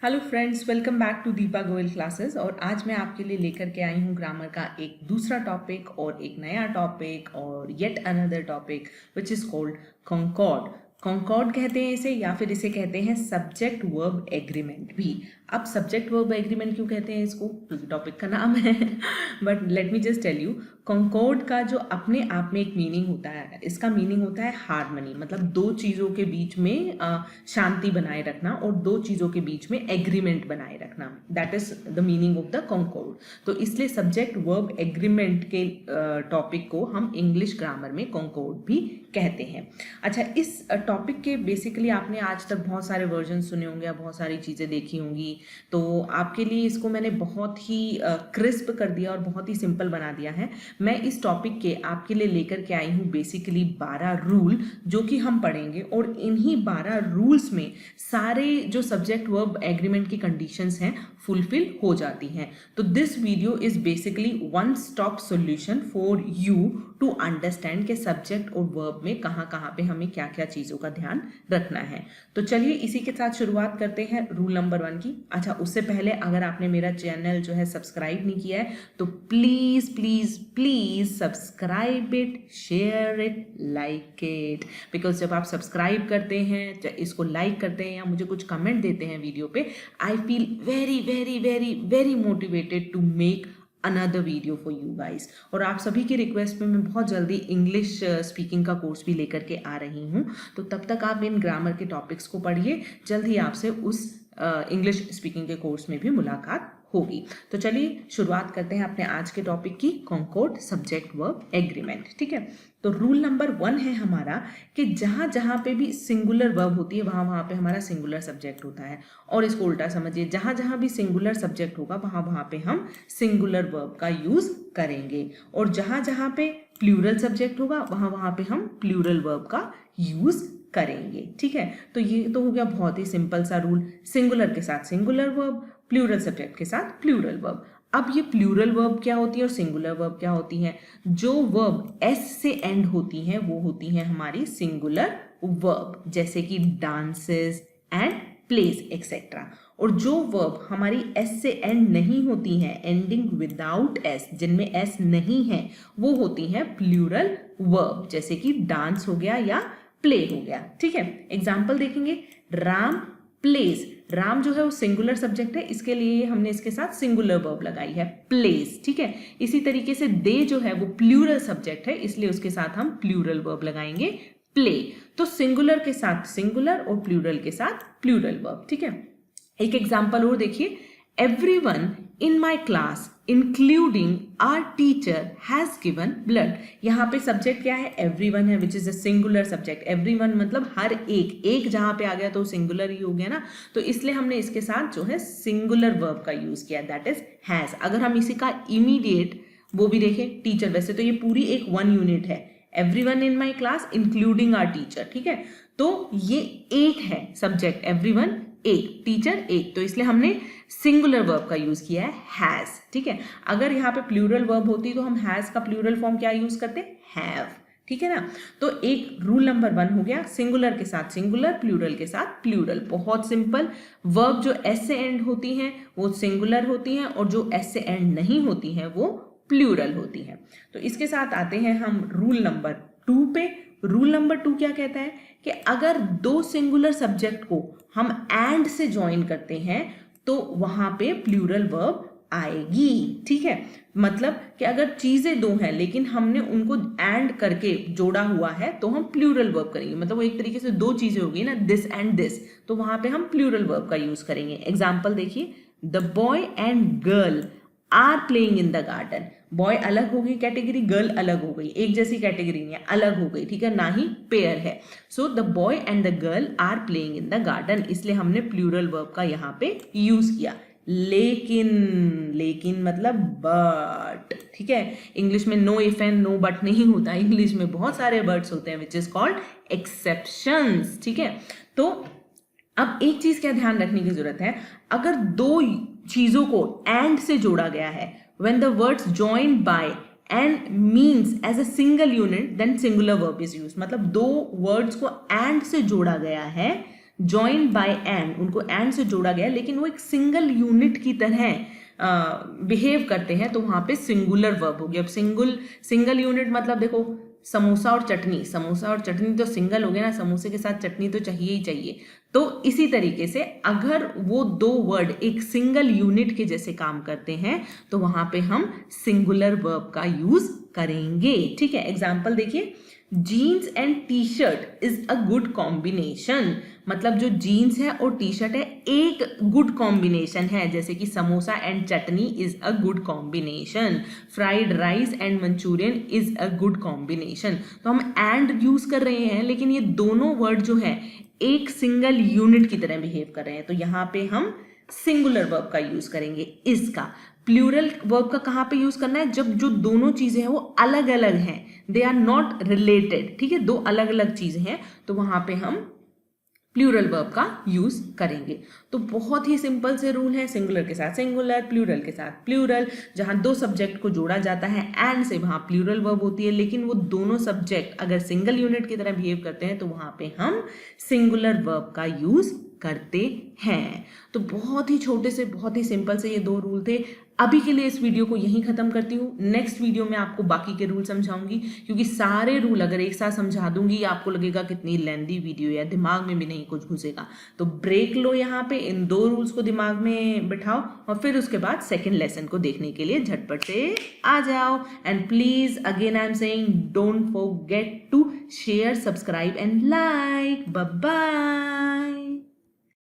Hello friends, welcome back to Deepa Goyal classes. और आज मैं आपके लिए लेकर के आई हूँ ग्रामर का एक दूसरा टॉपिक और एक नया टॉपिक और yet another topic which is called concord. Concord कहते हैं इसे, या फिर इसे कहते हैं सब्जेक्ट वर्ब एग्रीमेंट भी। अब सब्जेक्ट वर्ब एग्रीमेंट क्यों कहते हैं इसको, क्योंकि टॉपिक का नाम है। But let me just tell you, concord का जो अपने आप में एक मीनिंग होता है, इसका मीनिंग होता है हार्मनी, मतलब दो चीज़ों के बीच में शांति बनाए रखना और दो चीज़ों के बीच में एग्रीमेंट बनाए रखना। That is the meaning of the concord. तो इसलिए सब्जेक्ट वर्ब एग्रीमेंट के टॉपिक को हम इंग्लिश ग्रामर में कॉन्कॉर्ड भी कहते हैं। अच्छा, इस टॉपिक के बेसिकली आपने आज तक बहुत सारे वर्जन सुने होंगे, बहुत सारी चीज़ें देखी होंगी, तो आपके लिए इसको मैंने बहुत ही क्रिस्प कर दिया और बहुत ही सिंपल बना दिया है। मैं इस टॉपिक के आपके लिए लेकर के आई हूँ बेसिकली 12 रूल जो कि हम पढ़ेंगे, और इन्हीं 12 रूल्स में सारे जो सब्जेक्ट वर्ब एग्रीमेंट की कंडीशंस हैं फुलफिल हो जाती हैं। तो this video is basically one stop solution for you to understand के सब्जेक्ट और वर्ब में कहाँ कहाँ पे हमें क्या क्या चीज़ों का ध्यान रखना है। तो चलिए इसी के साथ शुरुआत करते हैं रूल नंबर 1 की। अच्छा, उससे पहले अगर आपने मेरा चैनल जो है सब्सक्राइब नहीं किया है तो please please please subscribe it, share it, like it. Because जब आप सब्सक्राइब करते हैं, इसको लाइक करते हैं या मुझे कुछ कमेंट देते हैं वीडियो पे, I feel very very very very motivated to make another video for you guys. और आप सभी की रिक्वेस्ट पे मैं बहुत जल्दी इंग्लिश स्पीकिंग का कोर्स भी लेकर के आ रही हूँ। तो तब तक आप इन ग्रामर के टॉपिक्स को पढ़िए, जल्द ही आपसे उस इंग्लिश स्पीकिंग के कोर्स में भी मुलाकात होगी। तो चलिए शुरुआत करते हैं अपने आज के टॉपिक की, कॉन्कॉर्ड सब्जेक्ट वर्ब एग्रीमेंट। ठीक है, तो रूल नंबर 1 है हमारा कि जहाँ जहाँ पे भी सिंगुलर वर्ब होती है वहाँ वहाँ पे हमारा सिंगुलर सब्जेक्ट होता है। और इसको उल्टा समझिए, जहाँ जहाँ भी सिंगुलर सब्जेक्ट होगा वहाँ वहाँ पे हम सिंगुलर वर्ब का यूज करेंगे, और जहाँ जहाँ पे प्लूरल सब्जेक्ट होगा वहाँ वहाँ पे हम प्लूरल वर्ब का यूज करेंगे। ठीक है, तो ये तो हो गया बहुत ही सिंपल सा रूल। सिंगुलर के साथ सिंगुलर वर्ब, प्लूरल सब्जेक्ट के साथ प्लूरल वर्ब। अब ये प्लूरल वर्ब क्या होती है और सिंगुलर वर्ब क्या होती है? जो वर्ब एस से एंड होती हैं वो होती हैं हमारी सिंगुलर वर्ब, जैसे कि डांसेस एंड प्लेस एक्सेट्रा। और जो वर्ब हमारी एस से एंड नहीं होती हैं, एंडिंग विदाउट एस, जिनमें एस नहीं है, वो होती हैं प्लूरल वर्ब, जैसे कि डांस हो गया या प्ले हो गया। ठीक है, एग्जाम्पल देखेंगे। राम प्लेस, राम जो है वो सिंगुलर सब्जेक्ट है, इसके लिए हमने इसके साथ सिंगुलर वर्ब लगाई है प्लेस। ठीक है, इसी तरीके से दे जो है वो प्लूरल सब्जेक्ट है, इसलिए उसके साथ हम प्लूरल वर्ब लगाएंगे प्ले। तो सिंगुलर के साथ सिंगुलर और प्लूरल के साथ प्लूरल वर्ब। ठीक है, एक एग्जाम्पल और देखिए। Everyone in my class including our teacher has given blood. यहाँ पे सब्जेक्ट क्या है? एवरीवन है, which is a singular subject. Everyone मतलब हर एक, एक जहाँ पे आ गया तो सिंगुलर ही हो गया ना, तो इसलिए हमने इसके साथ जो है सिंगुलर वर्ब का यूज किया, दैट इज हैज। अगर हम इसी का इमीडिएट वो भी देखें, टीचर, वैसे तो ये पूरी एक 1 यूनिट है, everyone in my class including our teacher. ठीक है, तो ये एक है सब्जेक्ट, एवरीवन एक, टीचर एक, तो इसलिए हमने सिंगुलर वर्ब का यूज किया है हैज। ठीक है, अगर यहाँ पे प्लूरल वर्ब होती तो हम हैज का प्लूरल फॉर्म क्या यूज करते? हैव। ठीक है ना, तो एक रूल नंबर 1 हो गया, सिंगुलर के साथ सिंगुलर, प्लूरल के साथ प्लूरल। बहुत सिंपल। वर्ब जो एस से एंड होती हैं वो सिंगुलर होती हैं, और जो एस से एंड नहीं होती हैं वो प्लूरल होती हैं। तो इसके साथ आते हैं हम रूल नंबर 2 पे। रूल नंबर 2 क्या कहता है कि अगर दो सिंगुलर सब्जेक्ट को हम एंड से ज्वाइन करते हैं तो वहां पे प्लूरल वर्ब आएगी। ठीक है, मतलब कि अगर चीजें दो हैं लेकिन हमने उनको एंड करके जोड़ा हुआ है तो हम प्लूरल वर्ब करेंगे, मतलब वो एक तरीके से दो चीजें हो गई ना, दिस एंड दिस, तो वहां पे हम प्लूरल वर्ब का यूज करेंगे। एग्जाम्पल देखिए। The boy and girl are playing in the garden. Boy अलग हो गई कैटेगरी, गर्ल अलग हो गई, एक जैसी कैटेगरी नहीं है, अलग हो गई। ठीक है, ना ही पेयर है। So the boy and the girl are playing in the garden, इसलिए हमने प्लूरल वर्ब का यहाँ पे यूज किया। लेकिन, लेकिन मतलब बट। ठीक है, इंग्लिश में no if and no but नहीं होता, इंग्लिश में बहुत सारे बट्स होते हैं विच इज कॉल्ड एक्सेप्शंस। ठीक है, तो अब एक चीज क्या ध्यान रखने की जरूरत है, अगर दो चीजों को एंड से जोड़ा गया है, when the words joined by and means as a single unit then singular verb is used, मतलब दो वर्ड्स को and से जोड़ा गया है जॉइंड बाय एंड, उनको एंड से जोड़ा गया लेकिन वो एक सिंगल यूनिट की तरह बिहेव करते हैं, तो वहां पे सिंगुलर वर्ब हो गया। अब सिंगल यूनिट मतलब देखो समोसा और चटनी, समोसा और चटनी तो सिंगल हो गया ना, समोसे के साथ चटनी तो चाहिए ही चाहिए। तो इसी तरीके से अगर वो दो वर्ड एक सिंगल यूनिट के जैसे काम करते हैं तो वहां पे हम सिंगुलर वर्ब का यूज करेंगे। ठीक है, एग्जाम्पल देखिए, jeans and T shirt is a good combination, मतलब जो जीन्स है और टी शर्ट है एक गुड कॉम्बिनेशन है, जैसे कि samosa and chutney is a good combination, fried rice and Manchurian is a good combination. तो हम एंड यूज कर रहे हैं लेकिन ये दोनों वर्ड जो है एक सिंगल यूनिट की तरह बिहेव कर रहे हैं, तो यहाँ पे हम सिंगुलर वर्ब का यूज करेंगे। इसका प्लूरल वर्ब का कहाँ पे यूज करना है, जब जो दोनों चीजें हैं वो अलग अलग हैं, दे आर नॉट रिलेटेड। ठीक है, दो अलग अलग चीजें हैं तो वहां पे हम प्लूरल वर्ब का यूज करेंगे। तो बहुत ही सिंपल से रूल है, सिंगुलर के साथ सिंगुलर, प्लूरल के साथ प्लूरल। जहां दो सब्जेक्ट को जोड़ा जाता है एंड से वहां प्लूरल वर्ब होती है, लेकिन वो दोनों सब्जेक्ट अगर सिंगल यूनिट की तरह बिहेव करते हैं तो वहां पे हम सिंगुलर वर्ब का यूज करते हैं। तो बहुत ही छोटे से बहुत ही सिंपल से ये दो रूल थे। अभी के लिए इस वीडियो को यहीं खत्म करती हूँ, नेक्स्ट वीडियो में आपको बाकी के रूल समझाऊंगी, क्योंकि सारे रूल अगर एक साथ समझा दूंगी आपको लगेगा कितनी लेंदी वीडियो है, दिमाग में भी नहीं कुछ घुसेगा। तो ब्रेक लो यहाँ पे, इन दो रूल्स को दिमाग में बिठाओ और फिर उसके बाद सेकेंड लेसन को देखने के लिए झटपट से आ जाओ। And please again I am saying don't forget to share, subscribe and like. Bye bye.